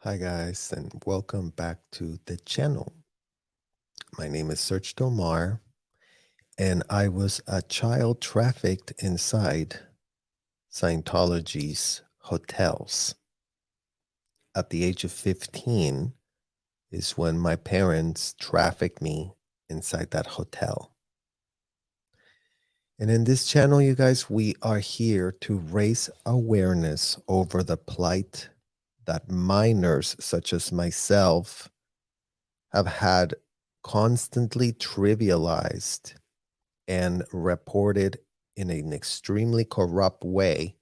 Hi guys, and welcome back to the channel. My name is Serge Tomar, and I was a child trafficked inside Scientology's hotels. At the age of 15 is when my parents trafficked me inside that hotel. And in this channel, you guys, we are here to raise awareness over the plight that minors such as myself have had constantly trivialized and reported in an extremely corrupt way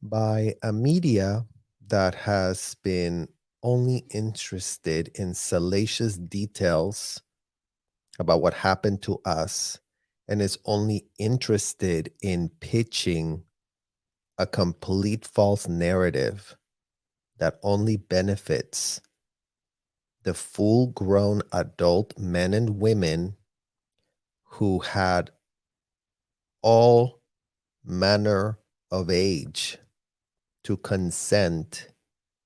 by a media that has been only interested in salacious details about what happened to us and is only interested in pitching a complete false narrative that only benefits the full grown adult men and women who had all manner of age to consent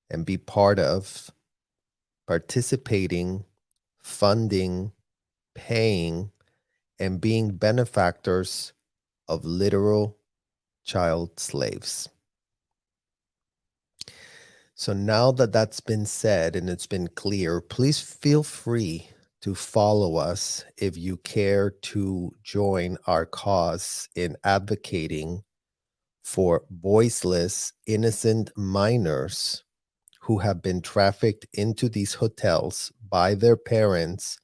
and be part of participating, funding, paying, and being benefactors of literal child slaves. So now that that's been said and it's been clear, please feel free to follow us if you care to join our cause in advocating for voiceless, innocent minors who have been trafficked into these hotels by their parents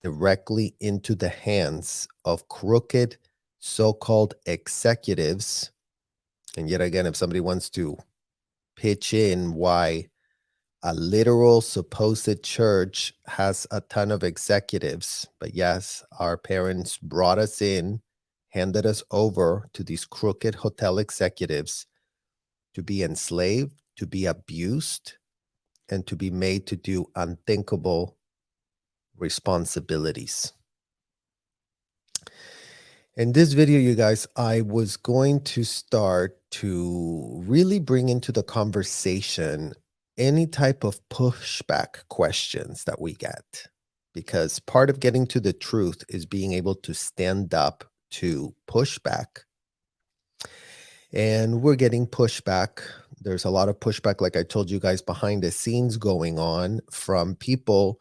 directly into the hands of crooked so-called executives. And yet again, if somebody wants to pitch in why a literal supposed church has a ton of executives, but yes, our parents brought us in, handed us over to these crooked hotel executives to be enslaved, to be abused, and to be made to do unthinkable responsibilities. In this video, you guys, I was going to start to really bring into the conversation any type of pushback questions that we get, because part of getting to the truth is being able to stand up to pushback. And we're getting pushback. There's a lot of pushback, like I told you guys, behind the scenes going on from people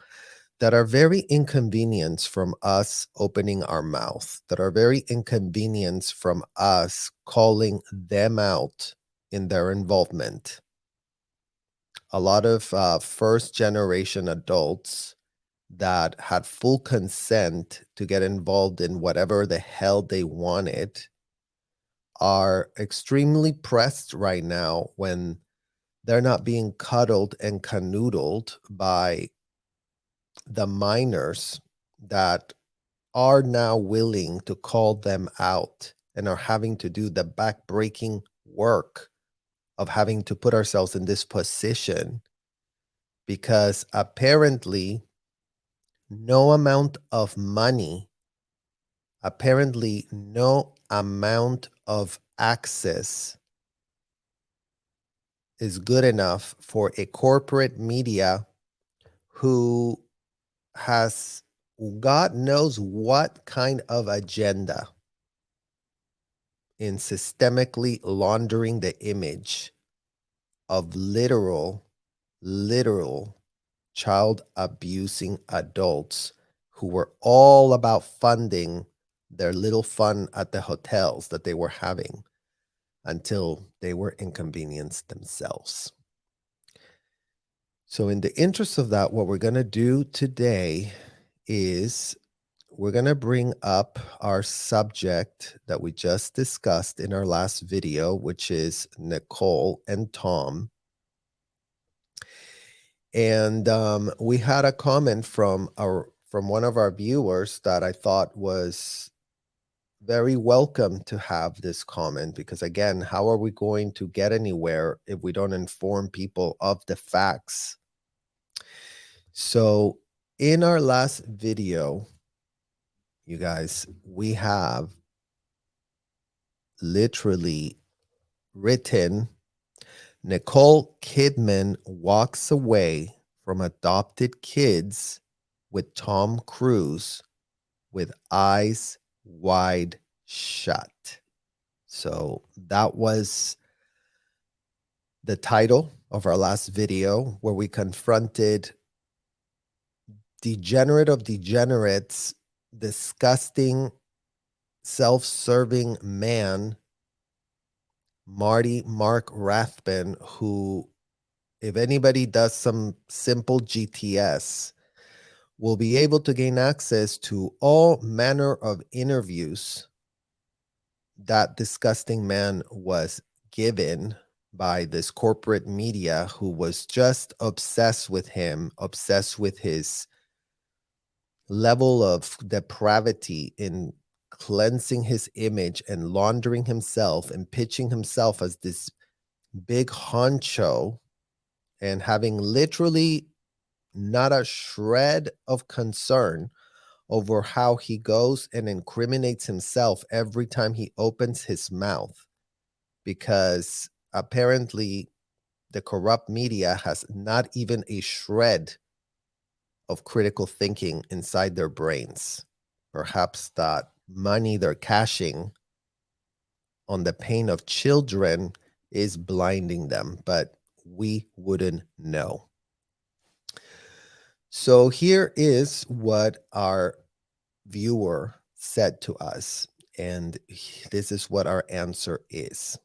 that are very inconvenienced from us opening our mouth, that are very inconvenienced from us calling them out in their involvement. A lot of first generation adults that had full consent to get involved in whatever the hell they wanted are extremely pressed right now when they're not being cuddled and canoodled by the minors that are now willing to call them out and are having to do the backbreaking work of having to put ourselves in this position because apparently no amount of money, apparently no amount of access is good enough for a corporate media who has God knows what kind of agenda in systemically laundering the image of literal child abusing adults who were all about funding their little fun at the hotels that they were having until they were inconvenienced themselves. So, in the interest of that, what we're going to do today is we're going to bring up our subject that we just discussed in our last video, which is Nicole and Tom. And we had a comment from one of our viewers that I thought was very welcome to have this comment, because again, how are we going to get anywhere if we don't inform people of the facts? So in our last video, you guys, we have literally written, Nicole Kidman walks away from adopted kids with Tom Cruise with eyes wide shut. So that was the title of our last video, where we confronted degenerate of degenerates, disgusting, self-serving man, Mark Rathbun, who, if anybody does some simple GTS, will be able to gain access to all manner of interviews that disgusting man was given by this corporate media, who was just obsessed with him, obsessed with his level of depravity in cleansing his image and laundering himself and pitching himself as this big honcho, and having literally not a shred of concern over how he goes and incriminates himself every time he opens his mouth, because apparently the corrupt media has not even a shred of critical thinking inside their brains. Perhaps that money they're cashing on the pain of children is blinding them, but we wouldn't know. So here is what our viewer said to us, and this is what our answer is.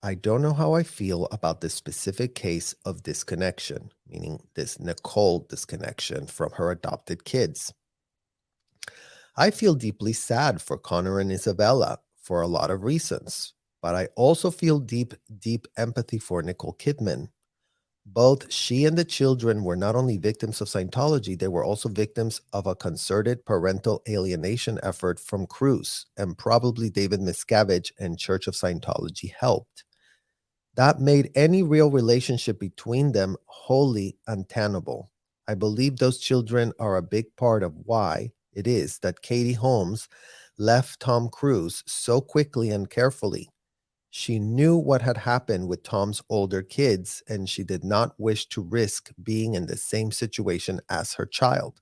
I don't know how I feel about this specific case of disconnection, meaning this Nicole disconnection from her adopted kids. I feel deeply sad for Connor and Isabella for a lot of reasons, but I also feel deep empathy for Nicole Kidman. Both she and the children were not only victims of Scientology, they were also victims of a concerted parental alienation effort from Cruz, and probably David Miscavige and Church of Scientology helped. That made any real relationship between them wholly untenable. I believe those children are a big part of why it is that Katie Holmes left Tom Cruise so quickly and carefully. She knew what had happened with Tom's older kids, and she did not wish to risk being in the same situation as her child.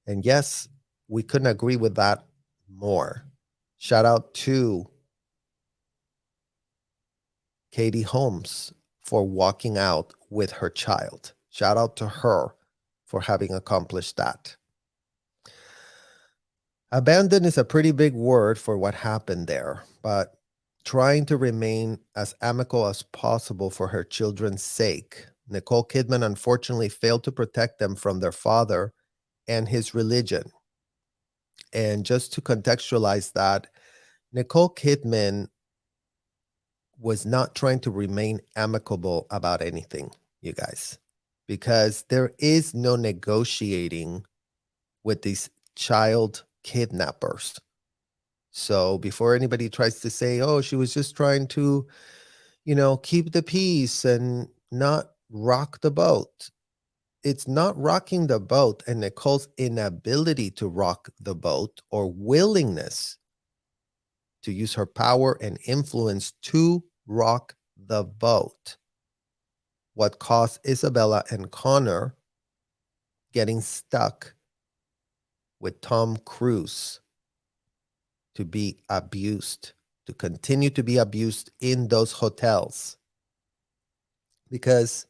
And yes, we couldn't agree with that more. Shout out to Katie Holmes for walking out with her child. Shout out to her for having accomplished that. Abandon is a pretty big word for what happened there, but trying to remain as amicable as possible for her children's sake, Nicole Kidman unfortunately failed to protect them from their father and his religion. And just to contextualize that, Nicole Kidman was not trying to remain amicable about anything, you guys, because there is no negotiating with these child kidnappers. So before anybody tries to say, oh, she was just trying to, keep the peace and not rock the boat. It's not rocking the boat, and Nicole's inability to rock the boat or willingness to use her power and influence to rock the boat, what caused Isabella and Connor getting stuck with Tom Cruise to be abused, to continue to be abused in those hotels. Because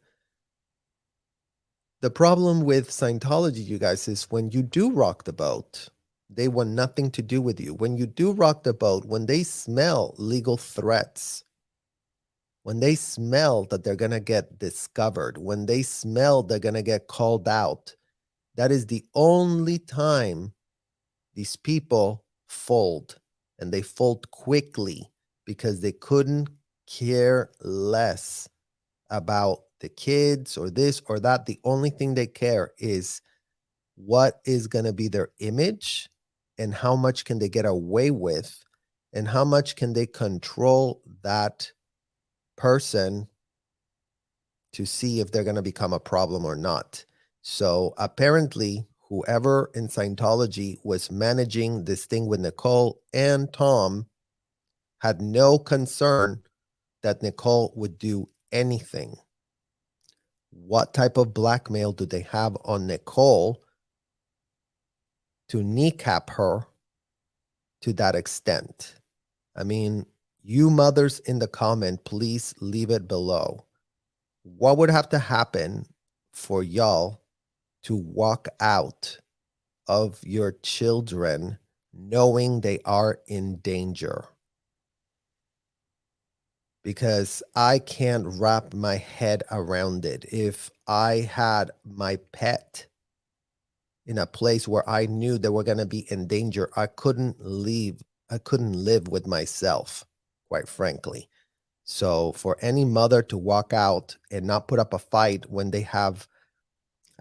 the problem with Scientology, you guys, is when you do rock the boat, they want nothing to do with you. When you do rock the boat, when they smell legal threats, when they smell that they're going to get discovered, when they smell they're going to get called out, that is the only time these people fold. And they fold quickly because they couldn't care less about the kids or this or that. The only thing they care is what is going to be their image and how much can they get away with and how much can they control that person to see if they're going to become a problem or not. So apparently, whoever in Scientology was managing this thing with Nicole and Tom had no concern that Nicole would do anything. What type of blackmail do they have on Nicole to kneecap her to that extent? I mean, you mothers in the comment, please leave it below. What would have to happen for y'all to walk out of your children knowing they are in danger? Because I can't wrap my head around it. If I had my pet in a place where I knew they were going to be in danger, I couldn't leave. I couldn't live with myself, quite frankly. So for any mother to walk out and not put up a fight when they have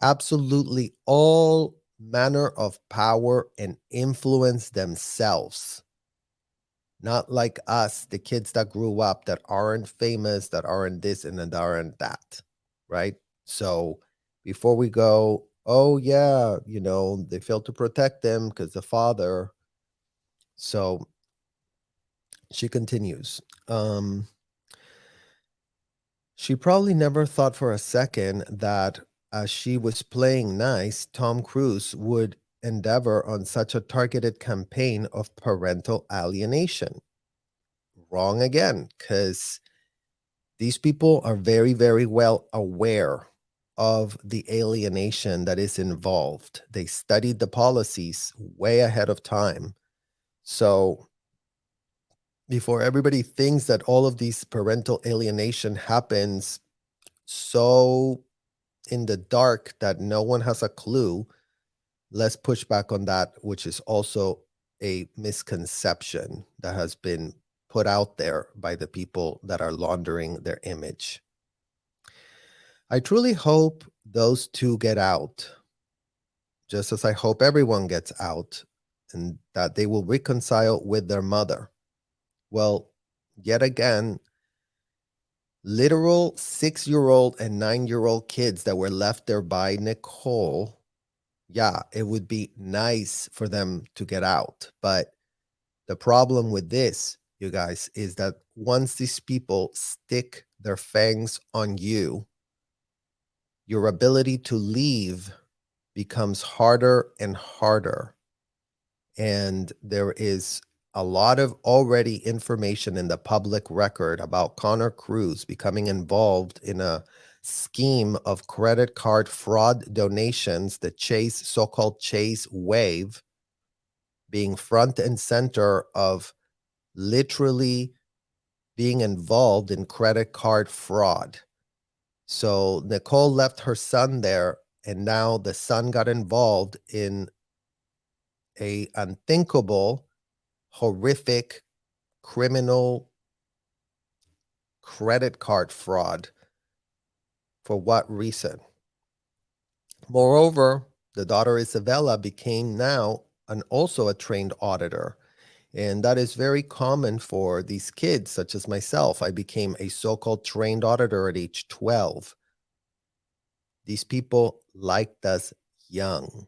absolutely all manner of power and influence themselves, not like us, the kids that grew up that aren't famous, that aren't this and that aren't that, right? So before we go, oh yeah, they failed to protect them because the father. So she continues. She probably never thought for a second that as she was playing nice, Tom Cruise would endeavor on such a targeted campaign of parental alienation. Wrong again, because these people are very, very well aware of the alienation that is involved. They studied the policies way ahead of time. So before everybody thinks that all of these parental alienation happens so in the dark that no one has a clue, let's push back on that, which is also a misconception that has been put out there by the people that are laundering their image. I truly hope those two get out, just as I hope everyone gets out, and that they will reconcile with their mother. Well, yet again, literal 6-year-old and 9-year-old kids that were left there by Nicole, yeah, it would be nice for them to get out. But the problem with this, you guys, is that once these people stick their fangs on you, your ability to leave becomes harder and harder. And there is a lot of already information in the public record about Connor Cruz becoming involved in a scheme of credit card fraud donations, the so-called Chase wave, being front and center of literally being involved in credit card fraud. So Nicole left her son there, and now the son got involved in a unthinkable, horrific, criminal credit card fraud. For what reason? Moreover, the daughter Isabella became now also a trained auditor. And that is very common for these kids, such as myself. I became a so-called trained auditor at age 12. These people liked us young.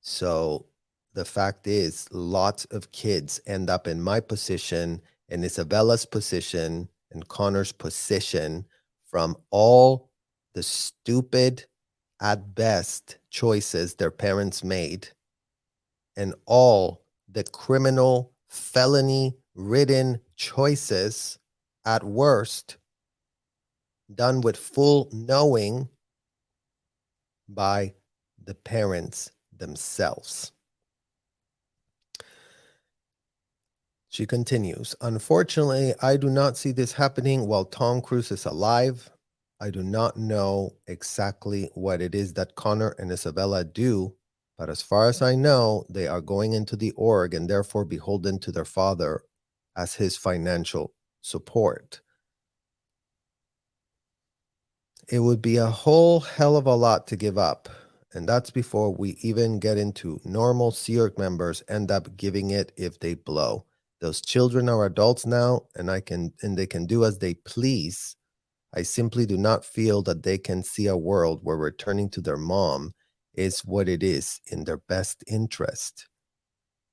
So the fact is, lots of kids end up in my position, in Isabella's position, and Connor's position from all the stupid, at best, choices their parents made, and all the criminal, felony-ridden choices, at worst, done with full knowing by the parents themselves. She continues, unfortunately, I do not see this happening while Tom Cruise is alive. I do not know exactly what it is that Connor and Isabella do, but as far as I know, they are going into the org and therefore beholden to their father as his financial support. It would be a whole hell of a lot to give up. And that's before we even get into normal Sea Org members end up giving it if they blow. Those children are adults now, and they can do as they please. I simply do not feel that they can see a world where returning to their mom is what it is in their best interest.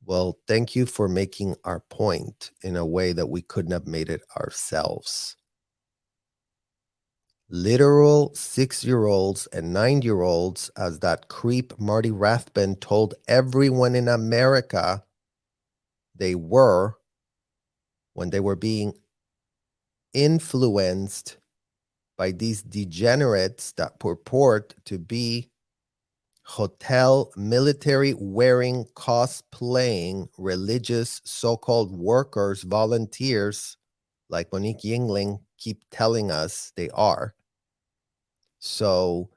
Well, thank you for making our point in a way that we couldn't have made it ourselves. Literal 6-year-olds and 9-year-olds, as that creep Marty Rathbun told everyone in America they were when they were being influenced by these degenerates that purport to be hotel military wearing, cosplaying religious so-called workers, volunteers, like Monique Yingling keep telling us they are. So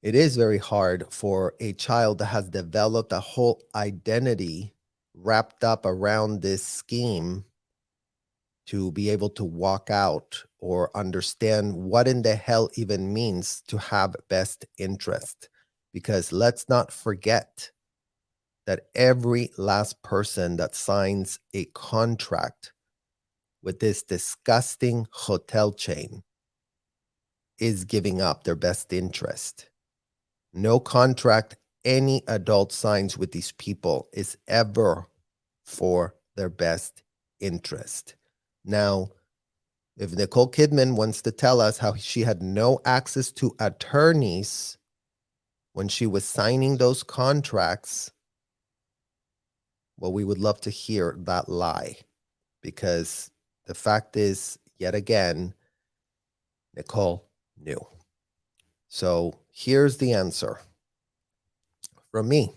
it is very hard for a child that has developed a whole identity wrapped up around this scheme to be able to walk out or understand what in the hell even means to have best interest. Because let's not forget that every last person that signs a contract with this disgusting hotel chain is giving up their best interest. No contract any adult signs with these people is ever for their best interest. Now, if Nicole Kidman wants to tell us how she had no access to attorneys when she was signing those contracts, well, we would love to hear that lie, because the fact is, yet again, Nicole knew. So here's the answer from me.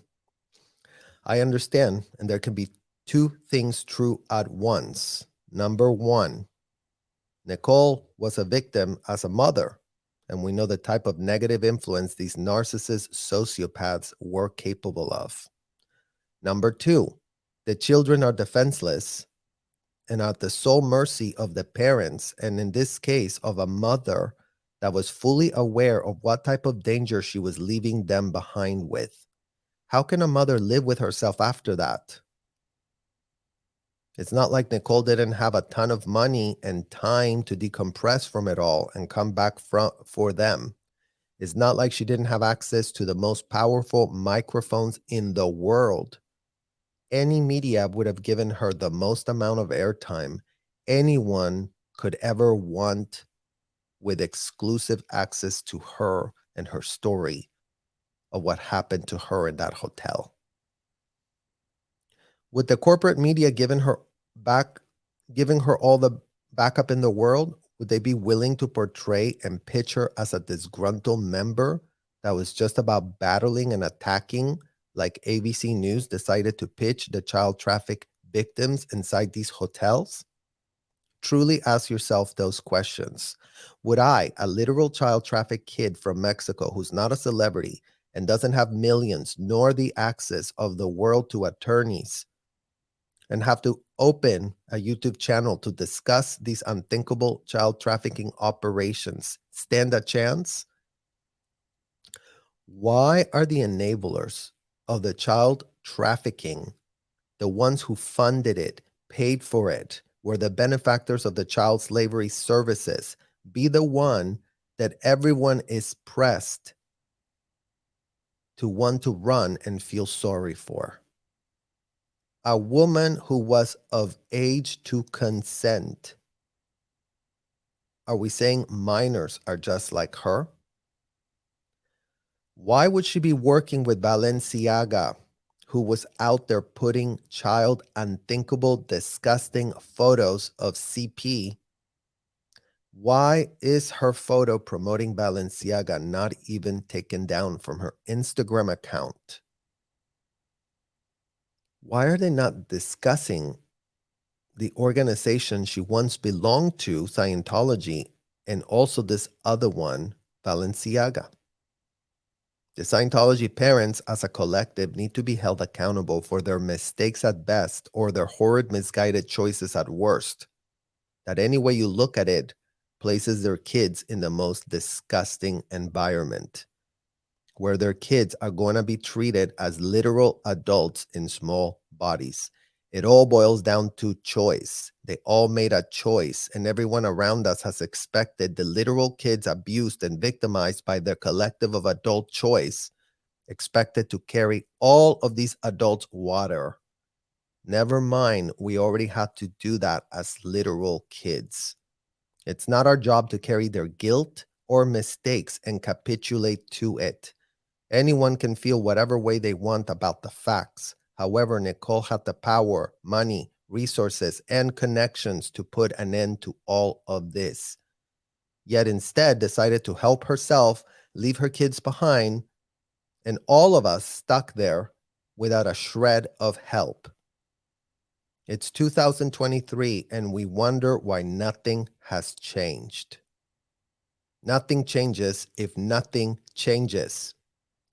I understand, and there can be two things true at once. Number one, Nicole was a victim as a mother, and we know the type of negative influence these narcissist sociopaths were capable of. Number two, the children are defenseless and at the sole mercy of the parents, and in this case, of a mother that was fully aware of what type of danger she was leaving them behind with. How can a mother live with herself after that? It's not like Nicole didn't have a ton of money and time to decompress from it all and come back for them. It's not like she didn't have access to the most powerful microphones in the world. Any media would have given her the most amount of airtime anyone could ever want, with exclusive access to her and her story of what happened to her in that hotel. With the corporate media giving her all the backup in the world, would they be willing to portray and pitch her as a disgruntled member that was just about battling and attacking, like ABC News decided to pitch the child traffic victims inside these hotels? Truly ask yourself those questions. Would I, a literal child traffic kid from Mexico who's not a celebrity and doesn't have millions nor the access of the world to attorneys, and have to open a YouTube channel to discuss these unthinkable child trafficking operations, stand a chance? Why are the enablers of the child trafficking, the ones who funded it, paid for it, were the benefactors of the child slavery services, be the one that everyone is pressed to want to run and feel sorry for? A woman who was of age to consent. Are we saying minors are just like her? Why would she be working with Balenciaga, who was out there putting child unthinkable, disgusting photos of CP? Why is her photo promoting Balenciaga not even taken down from her Instagram account? Why are they not discussing the organization she once belonged to, Scientology, and also this other one, Balenciaga? The Scientology parents as a collective need to be held accountable for their mistakes at best or their horrid, misguided choices at worst. That any way you look at it places their kids in the most disgusting environment, where their kids are going to be treated as literal adults in small bodies. It all boils down to choice. They all made a choice, and everyone around us has expected the literal kids abused and victimized by their collective of adult choice expected to carry all of these adults' water. Never mind, we already had to do that as literal kids. It's not our job to carry their guilt or mistakes and capitulate to it. Anyone can feel whatever way they want about the facts. However, Nicole had the power, money, resources, and connections to put an end to all of this. Yet instead decided to help herself, leave her kids behind, and all of us stuck there without a shred of help. It's 2023, and we wonder why nothing has changed. Nothing changes if nothing changes.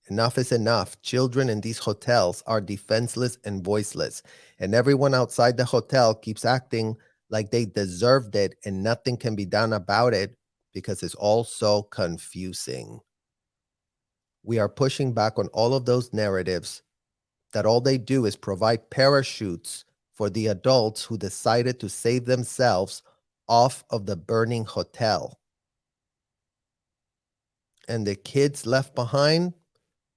Enough is enough. Children in these hotels are defenseless and voiceless, and everyone outside the hotel keeps acting like they deserved it, and nothing can be done about it because it's all so confusing. We are pushing back on all of those narratives that all they do is provide parachutes for the adults who decided to save themselves off of the burning hotel. And the kids left behind,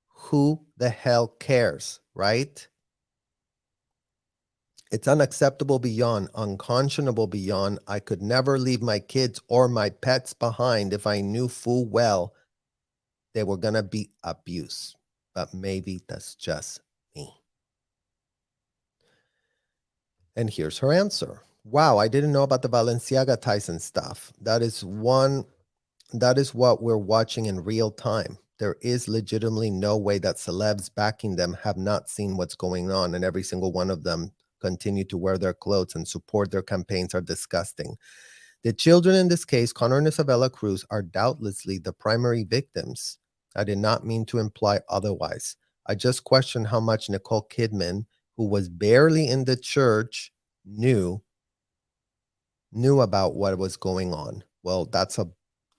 who the hell cares, right? It's unacceptable beyond, unconscionable beyond. I could never leave my kids or my pets behind if I knew full well they were going to be abused. But maybe that's just me. And here's her answer. Wow, I didn't know about the Balenciaga Tyson stuff. That is what we're watching in real time. There is legitimately no way that celebs backing them have not seen what's going on, and every single one of them continue to wear their clothes and support their campaigns are disgusting. The children in this case, Connor and Isabella Cruz, are doubtlessly the primary victims. I did not mean to imply otherwise. I just questioned how much Nicole Kidman, who was barely in the church, knew about what was going on. Well, that's a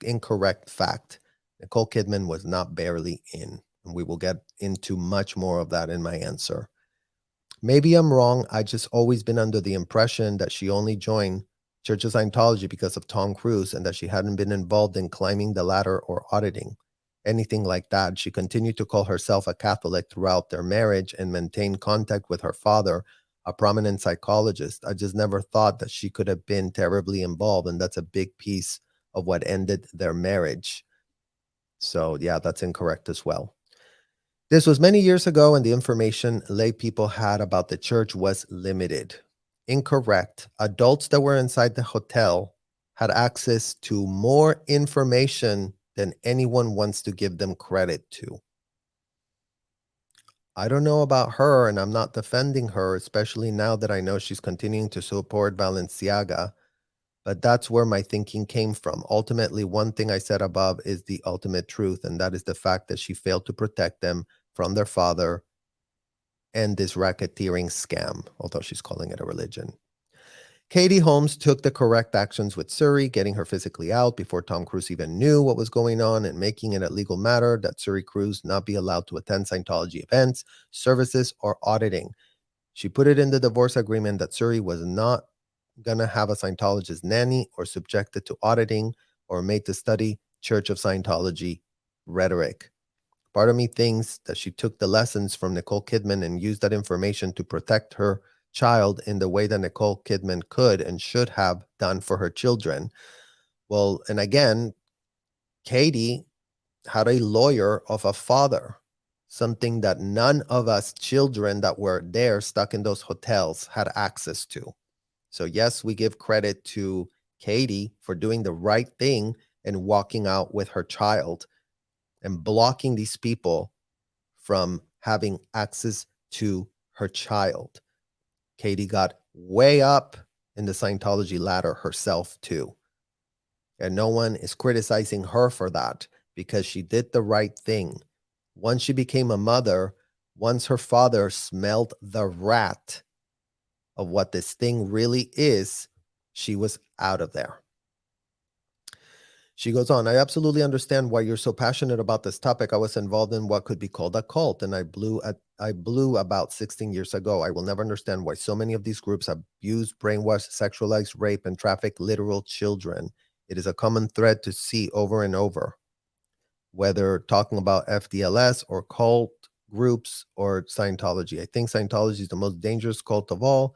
incorrect fact. Nicole Kidman was not barely in, and we will get into much more of that in my answer. Maybe I'm wrong. I just always been under the impression that she only joined Church of Scientology because of Tom Cruise and that she hadn't been involved in climbing the ladder or auditing, anything like that. She continued to call herself a Catholic throughout their marriage and maintained contact with her father, a prominent psychologist. I just never thought that she could have been terribly involved, and that's a big piece of what ended their marriage. So yeah, that's incorrect as well. This was many years ago, and the information lay people had about the church was limited. Incorrect. Adults that were inside the hotel had access to more information than anyone wants to give them credit to. I don't know about her, and I'm not defending her, especially now that I know she's continuing to support Balenciaga. But that's where my thinking came from. Ultimately, one thing I said above is the ultimate truth, and that is the fact that she failed to protect them from their father and this racketeering scam, although she's calling it a religion. Katie Holmes took the correct actions with Suri, getting her physically out before Tom Cruise even knew what was going on and making it a legal matter that Suri Cruise not be allowed to attend Scientology events, services, or auditing. She put it in the divorce agreement that Suri was not going to have a Scientologist nanny or subjected to auditing or made to study Church of Scientology rhetoric. Part of me thinks that she took the lessons from Nicole Kidman and used that information to protect her child in the way that Nicole Kidman could and should have done for her children. Well, and again, Katie had a lawyer of a father, something that none of us children that were there stuck in those hotels had access to. So yes, we give credit to Katie for doing the right thing and walking out with her child and blocking these people from having access to her child. Katie got way up in the Scientology ladder herself too. And no one is criticizing her for that because she did the right thing. Once she became a mother, once her father smelled the rat of what this thing really is, she was out of there. She goes on, I absolutely understand why you're so passionate about this topic. I was involved in what could be called a cult, and I blew about 16 years ago. I will never understand why so many of these groups abuse, brainwash, sexualize, rape, and traffic literal children. It is a common thread to see over and over. Whether talking about FDLS or cult groups or Scientology. I think Scientology is the most dangerous cult of all.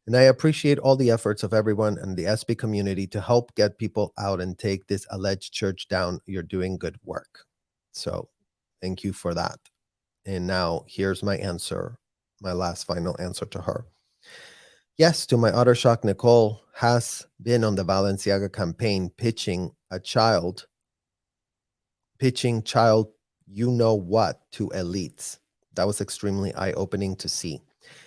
And I appreciate all the efforts of everyone in the SB community to help get people out and take this alleged church down. You're doing good work. So thank you for that. And now here's my answer, my last final answer to her. Yes, to my utter shock, Nicole has been on the Balenciaga campaign pitching child you know what to elites. That was extremely eye-opening to see.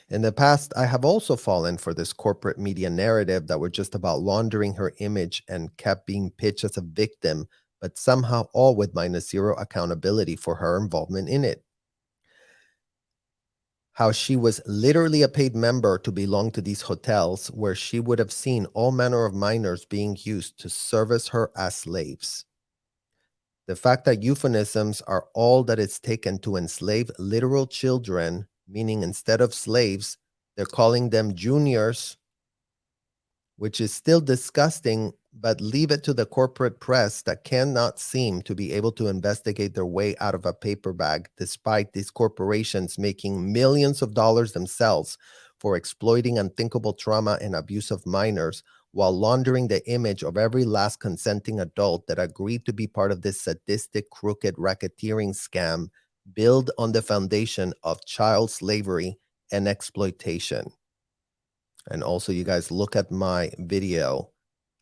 In the past, I have also fallen for this corporate media narrative that were just about laundering her image and kept being pitched as a victim, but somehow all with minus zero accountability for her involvement in it. How she was literally a paid member to belong to these hotels where she would have seen all manner of minors being used to service her as slaves. The fact that euphemisms are all that it's taken to enslave literal children, meaning instead of slaves, they're calling them juniors, which is still disgusting, but leave it to the corporate press that cannot seem to be able to investigate their way out of a paper bag, despite these corporations making millions of dollars themselves for exploiting unthinkable trauma and abuse of minors, while laundering the image of every last consenting adult that agreed to be part of this sadistic, crooked racketeering scam built on the foundation of child slavery and exploitation. And also, you guys look at my video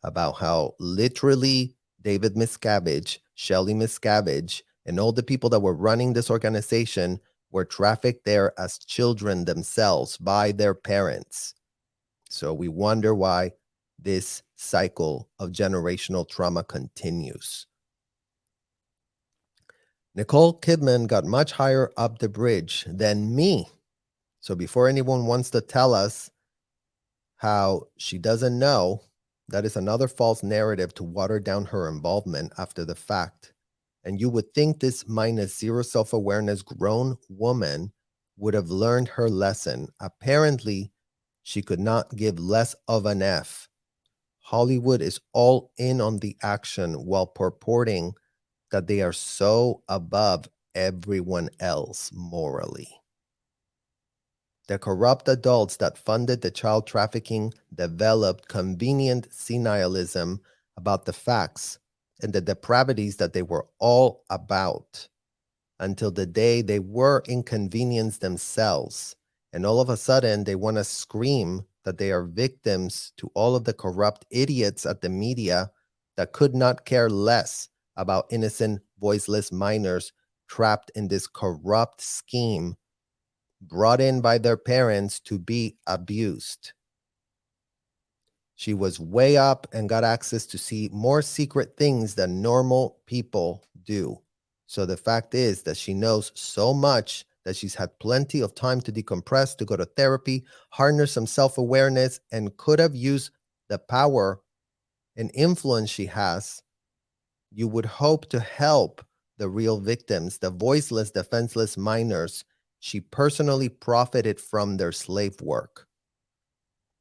about how literally David Miscavige, Shelly Miscavige, and all the people that were running this organization were trafficked there as children themselves by their parents. So we wonder why this cycle of generational trauma continues. Nicole Kidman got much higher up the bridge than me. So before anyone wants to tell us how she doesn't know, that is another false narrative to water down her involvement after the fact. And you would think this minus zero self-awareness grown woman would have learned her lesson. Apparently, she could not give less of an F. Hollywood is all in on the action while purporting that they are so above everyone else morally. The corrupt adults that funded the child trafficking developed convenient senialism about the facts and the depravities that they were all about until the day they were inconvenienced themselves. And all of a sudden, they want to scream that they are victims to all of the corrupt idiots at the media that could not care less about innocent, voiceless minors trapped in this corrupt scheme brought in by their parents to be abused. She was way up and got access to see more secret things than normal people do. So the fact is that she knows so much that she's had plenty of time to decompress, to go to therapy, harness some self-awareness, and could have used the power and influence she has. You would hope to help the real victims, the voiceless, defenseless minors. She personally profited from their slave work.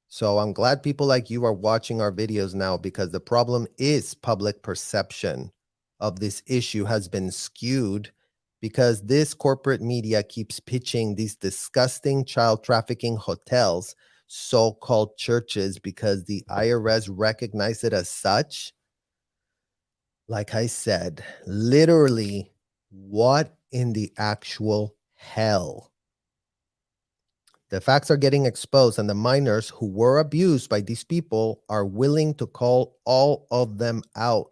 So I'm glad people like you are watching our videos now, because the problem is public perception of this issue has been skewed because this corporate media keeps pitching these disgusting child trafficking hotels, so-called churches, because the IRS recognized it as such. Like I said, literally, what in the actual hell? The facts are getting exposed, and the minors who were abused by these people are willing to call all of them out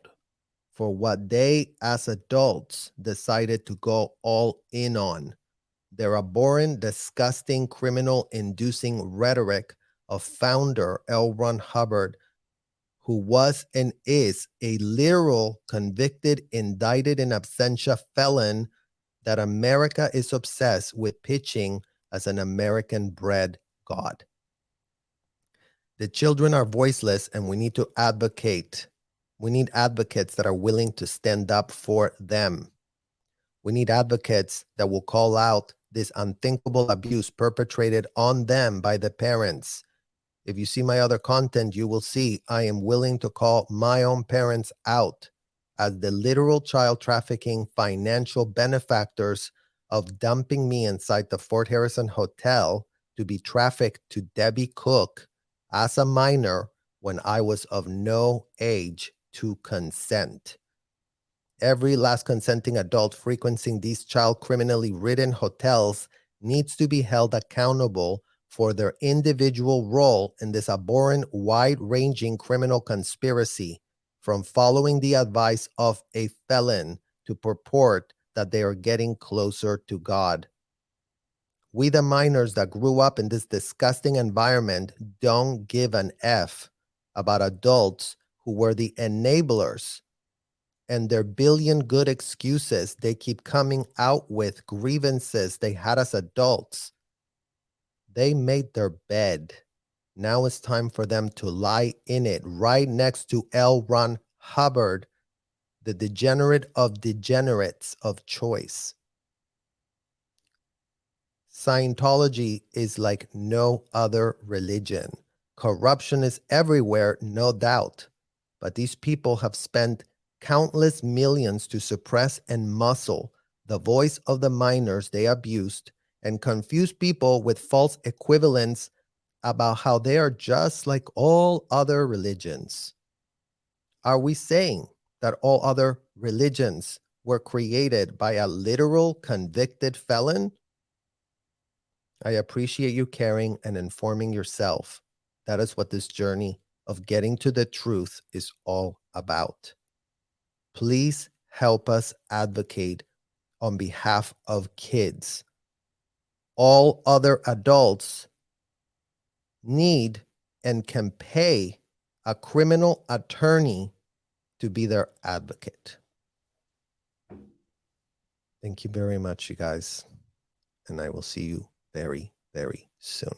for what they, as adults, decided to go all in on. Their abhorrent, disgusting, criminal-inducing rhetoric of founder L. Ron Hubbard, who was and is a literal convicted, indicted in absentia felon that America is obsessed with pitching as an American-bred God. The children are voiceless, and we need to advocate. We need advocates that are willing to stand up for them. We need advocates that will call out this unthinkable abuse perpetrated on them by the parents. If you see my other content, you will see I am willing to call my own parents out as the literal child trafficking financial benefactors of dumping me inside the Fort Harrison Hotel to be trafficked to Debbie Cook as a minor when I was of no age to consent. Every last consenting adult frequenting these child criminally ridden hotels needs to be held accountable for their individual role in this abhorrent, wide-ranging criminal conspiracy, from following the advice of a felon to purport that they are getting closer to God. We, the minors that grew up in this disgusting environment, don't give an F about adults who were the enablers, and their billion good excuses they keep coming out with, grievances they had as adults. They made their bed. Now it's time for them to lie in it, right next to L. Ron Hubbard, the degenerate of degenerates of choice. Scientology is like no other religion. Corruption is everywhere, no doubt. But these people have spent countless millions to suppress and muzzle the voice of the minors they abused and confuse people with false equivalents about how they are just like all other religions. Are we saying that all other religions were created by a literal convicted felon? I appreciate you caring and informing yourself. That is what this journey of getting to the truth is all about. Please help us advocate on behalf of kids. All other adults need and can pay a criminal attorney to be their advocate. Thank you very much, you guys. And I will see you very, very soon.